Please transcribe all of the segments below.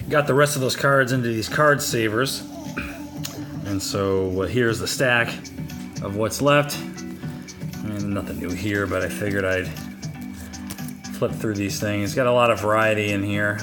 got the rest of those cards into these card savers. And so here's the stack of what's left. And nothing new here, but I figured I'd flip through these things. Got a lot of variety in here.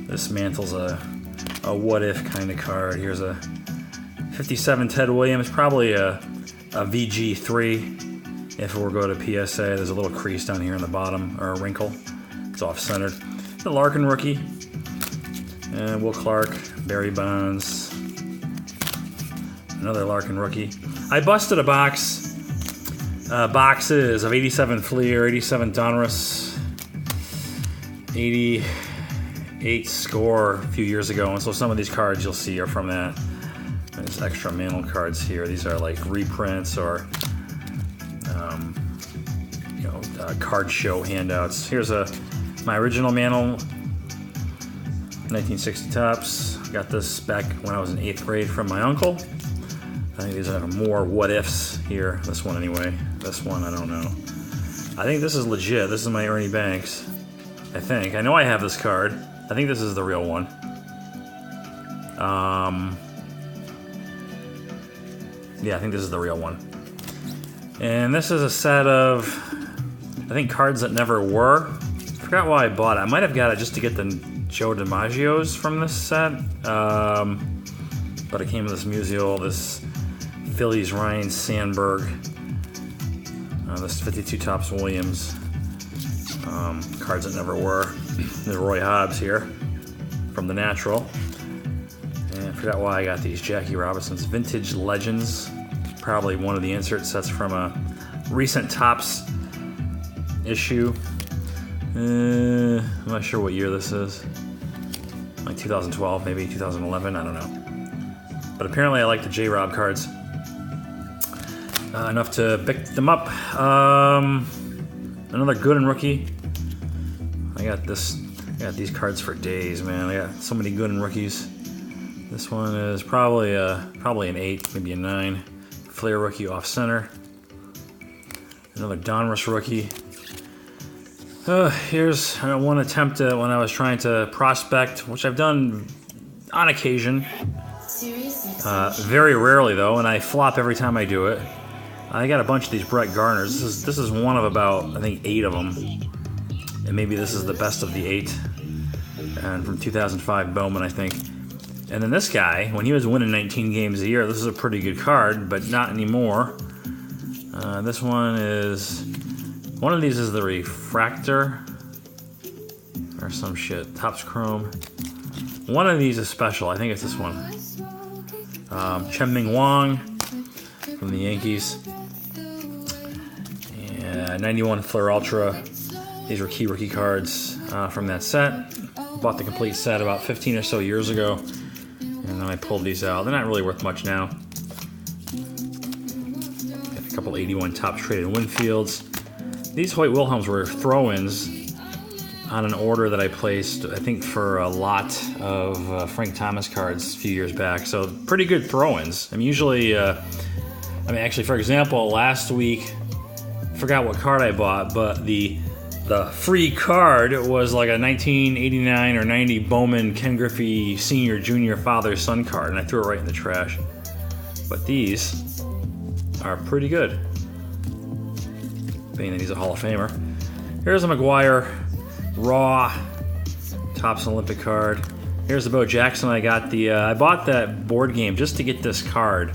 This mantle's a what if kind of card. Here's a 57 Ted Williams, probably a VG3 if it were go to PSA. There's a little crease down here in the bottom, or a wrinkle. It's off-centered. The Larkin rookie. And Will Clark, Barry Bonds. Another Larkin rookie. I busted a boxes of 87 Fleer, 87 Donruss, 88 Score a few years ago, and so some of these cards you'll see are from that. There's extra mantle cards here. These are like reprints or card show handouts. Here's my original mantle, 1960 Topps. Got this back when I was in 8th grade from my uncle. I think these are more what ifs here. This one anyway. This one, I don't know. I think this is legit. This is my Ernie Banks. I think. I know I have this card. I think this is the real one. Yeah, I think this is the real one. And this is a set of, I think, cards that never were. I forgot why I bought it. I might have got it just to get the Joe DiMaggio's from this set. But it came with this Musial, this Phillies Ryan Sandberg, this 52 Topps Williams, cards that never were. There's Roy Hobbs here from the Natural. And I forgot why I got these. Jackie Robinson's Vintage Legends. Probably one of the insert sets from a recent Topps issue. I'm not sure what year this is. Like 2012, maybe 2011, I don't know. But apparently I like the J-Rob cards enough to pick them up. Another Gooden rookie. I got these cards for days, man. I got so many Gooden rookies. This one is probably an 8, maybe a 9. Flair rookie off center. Another Donruss rookie. Here's one attempt at when I was trying to prospect, which I've done on occasion. Very rarely though, and I flop every time I do it. I got a bunch of these Brett Garners. This is one of about, I think, 8 of them. And maybe this is the best of the 8. And from 2005 Bowman, I think. And then this guy, when he was winning 19 games a year, this is a pretty good card, but not anymore. This one of these is the Refractor or some shit, Topps Chrome. One of these is special. I think it's this one. Chen-Ming Wang from the Yankees. Yeah, 91 Flair Ultra. These were key rookie cards from that set. Bought the complete set about 15 or so years ago, and then I pulled these out. They're not really worth much now. Got a couple 81 Topps traded Winfields. These Hoyt Wilhelms were throw-ins on an order that I placed, I think, for a lot of Frank Thomas cards a few years back. So pretty good throw-ins. I mean, usually, actually, for example, last week, I forgot what card I bought, but the free card was like a 1989 or 90 Bowman Ken Griffey Sr. Jr. father-son card, and I threw it right in the trash. But these are pretty good, being that he's a Hall of Famer. Here's a McGuire Raw Topps Olympic card. Here's the Bo Jackson. I bought that board game just to get this card,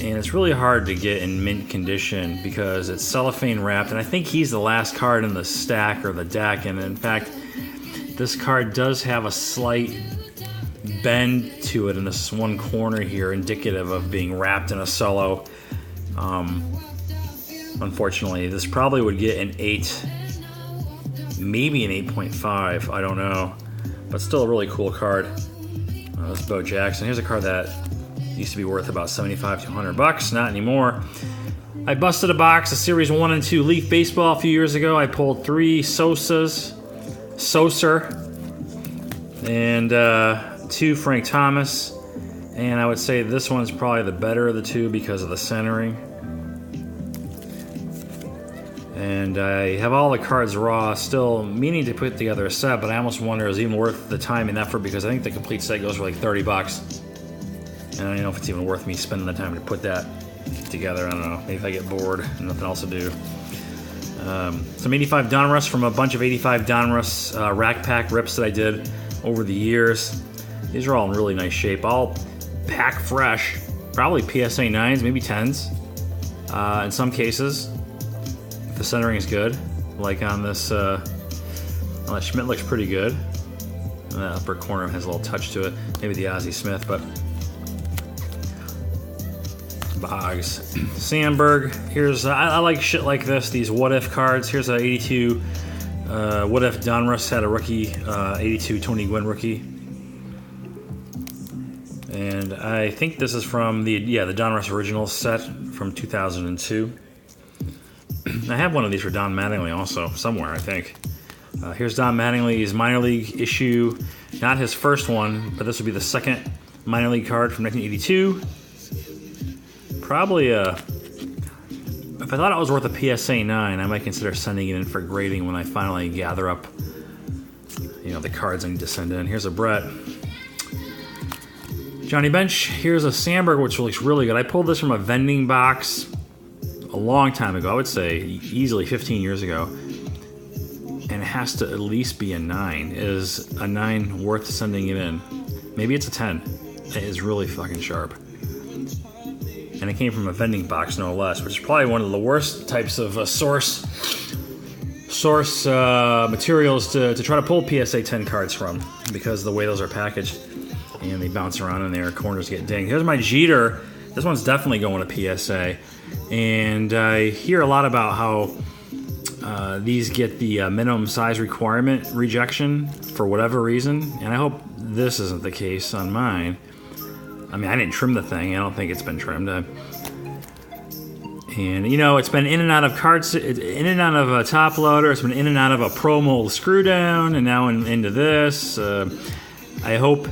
and it's really hard to get in mint condition because it's cellophane wrapped, and I think he's the last card in the stack or the deck. And in fact, this card does have a slight bend to it in this one corner here, indicative of being wrapped in a cello. Unfortunately, this probably would get an 8, maybe an 8.5, I don't know, but still a really cool card. This Bo Jackson. Here's a card that used to be worth about $75 to $100, not anymore. I busted a box of Series 1 and 2 Leaf Baseball a few years ago. I pulled 3 Soser, and 2 Frank Thomas, and I would say this one's probably the better of the two because of the centering. And I have all the cards raw, still meaning to put together a set, but I almost wonder is it even worth the time and effort, because I think the complete set goes for like 30 bucks. And I don't know if it's even worth me spending the time to put that together. I don't know. Maybe if I get bored and nothing else to do. Some 85 Donruss from a bunch of 85 Donruss rack pack rips that I did over the years. These are all in really nice shape. All pack fresh. Probably PSA 9s, maybe 10s. In some cases, if the centering is good. Like on this, well, that Schmidt looks pretty good. And that upper corner has a little touch to it. Maybe the Ozzie Smith, but Boggs. Sandberg. Here's I like shit like this. These what if cards. Here's a 82. What if Donruss had a rookie? 82 Tony Gwynn rookie. And I think this is from the Donruss original set from 2002. I have one of these for Don Mattingly also somewhere, I think. Here's Don Mattingly's minor league issue. Not his first one, but this would be the second minor league card from 1982. Probably if I thought it was worth a PSA 9, I might consider sending it in for grading when I finally gather up, the cards I need to send in. Here's a Brett. Johnny Bench. Here's a Sandberg, which looks really good. I pulled this from a vending box a long time ago. I would say easily 15 years ago. And it has to at least be a 9. Is a 9 worth sending it in? Maybe it's a 10. It is really fucking sharp. And it came from a vending box, no less, which is probably one of the worst types of source materials to try to pull PSA 10 cards from, because of the way those are packaged, and they bounce around in there, corners get dinged. Here's my Jeter. This one's definitely going to PSA, and I hear a lot about how these get the minimum size requirement rejection for whatever reason, and I hope this isn't the case on mine. I mean, I didn't trim the thing. I don't think it's been trimmed. And, it's been in and out of cards, in and out of a top loader. It's been in and out of a Pro Mold screw down, and now into this. I hope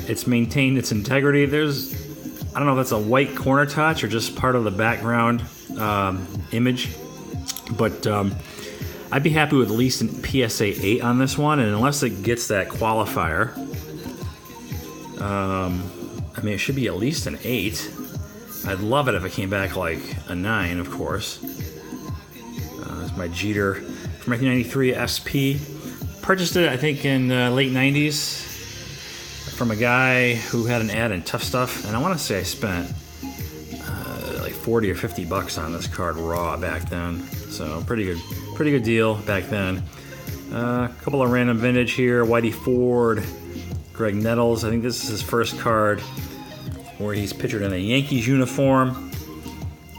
it's maintained its integrity. I don't know if that's a white corner touch or just part of the background image. But I'd be happy with at least an PSA 8 on this one. And unless it gets that qualifier, it should be at least an 8. I'd love it if it came back like a 9, of course. It's my Jeter from 1993 SP. Purchased it, I think, in late 90s from a guy who had an ad in Tough Stuff. And I want to say I spent like 40 or 50 bucks on this card raw back then. So pretty good deal back then. A couple of random vintage here. Whitey Ford, Greg Nettles. I think this is his first card where he's pictured in a Yankees uniform.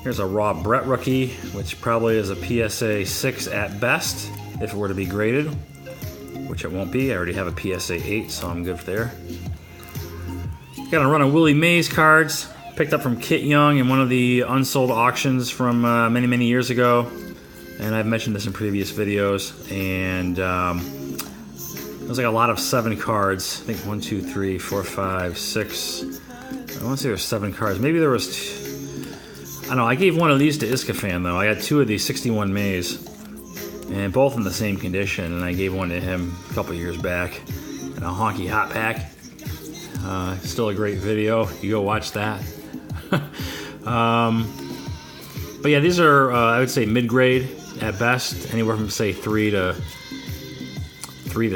Here's a raw Brett rookie, which probably is a PSA 6 at best if it were to be graded, which it won't be. I already have a PSA 8, so I'm good there. Got a run of Willie Mays cards, picked up from Kit Young in one of the unsold auctions from many years ago. And I've mentioned this in previous videos. And there's like a lot of 7 cards. I think 1, 2, 3, 4, 5, 6. I want to say there's 7 cards. Maybe there was I don't know. I gave one of these to Iscafan, though. I got 2 of these 61 Mays, and both in the same condition. And I gave one to him a couple years back in a honky hot pack. Still a great video. You go watch that. But yeah, these are I would say mid-grade at best, anywhere from say 3 to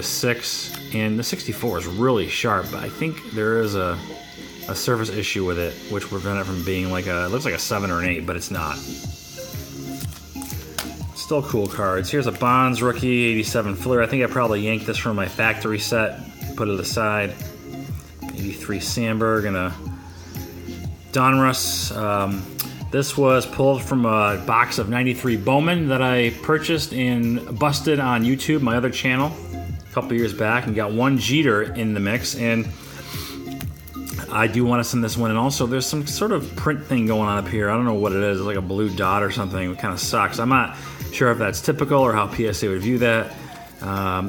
6. And the 64 is really sharp, but I think there is a surface issue with it, which will prevent it from being like it looks like a 7 or an 8, but it's not. Still cool cards. Here's a Bonds rookie, 87 Fleer. I think I probably yanked this from my factory set, put it aside. 83 Sandberg and a Donruss. This was pulled from a box of 93 Bowman that I purchased and busted on YouTube, my other channel, a couple years back, and got one Jeter in the mix. And I do want to send this one in also. There's some sort of print thing going on up here. I don't know what it is. It's like a blue dot or something. It kind of sucks. I'm not sure if that's typical or how PSA would view that. I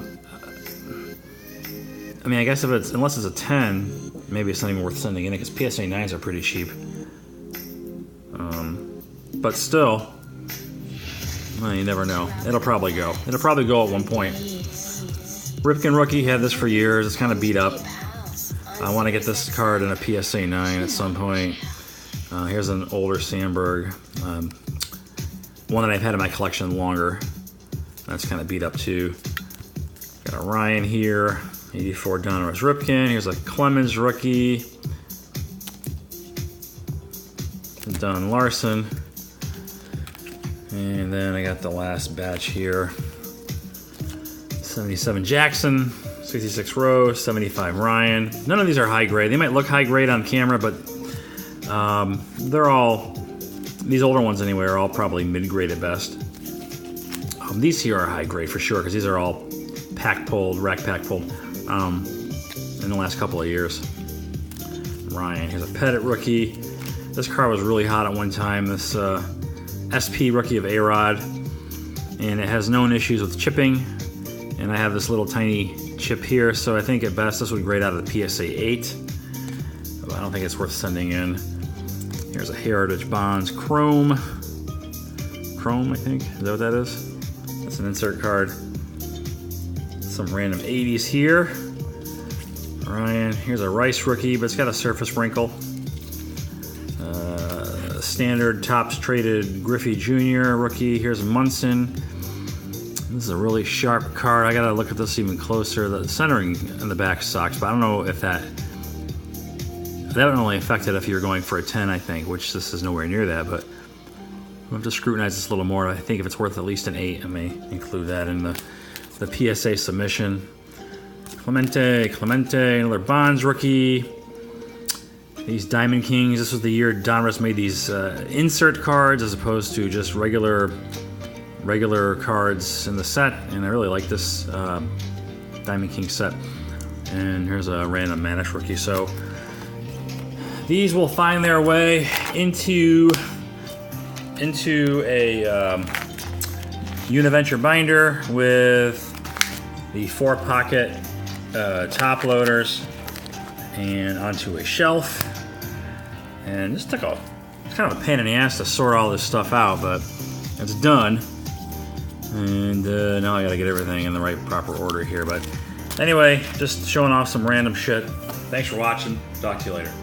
mean, I guess unless it's a 10, maybe it's not even worth sending in it, because PSA 9s are pretty cheap. But still, Well, you never know. It'll probably go. It'll probably go at one point. Ripken rookie, had this for years. It's kind of beat up. I want to get this card in a PSA 9 at some point. Here's an older Sandberg. One that I've had in my collection longer. That's kind of beat up too. Got a Ryan here. 84 Donruss Ripken. Here's a Clemens rookie. Don Larson. And then I got the last batch here. 77 Jackson, 66 Rose, 75 Ryan. None of these are high grade. They might look high grade on camera, but they're all, these older ones anyway, are all probably mid-grade at best. These here are high grade for sure, because these are all pack pulled, rack pack pulled in the last couple of years. Ryan, here's a Pettit rookie. This card was really hot at one time. This SP rookie of A-Rod, and it has known issues with chipping. And I have this little tiny chip here, so I think at best this would grade out of the PSA 8. But I don't think it's worth sending in. Here's a Heritage Bonds Chrome. Chrome, I think. Is that what that is? That's an insert card. Some random 80s here. Ryan, here's a Rice rookie, but it's got a surface wrinkle. Standard Topps traded Griffey Jr. rookie. Here's Munson. This is a really sharp card. I gotta look at this even closer. The centering in the back sucks, but I don't know if that would only affect it if you're going for a 10, I think, which this is nowhere near that, but we'll have to scrutinize this a little more. I think if it's worth at least an 8, I may include that in the PSA submission. Clemente, another Bonds rookie. These Diamond Kings, this was the year Donruss made these insert cards as opposed to just regular cards in the set, and I really like this Diamond King set. And here's a random Manish rookie. So these will find their way into a Univenture binder with the 4-pocket top loaders and onto a shelf. And this took it's kind of a pain in the ass to sort all this stuff out, but it's done. And now I gotta get everything in the right proper order here. But anyway, just showing off some random shit. Thanks for watching. Talk to you later.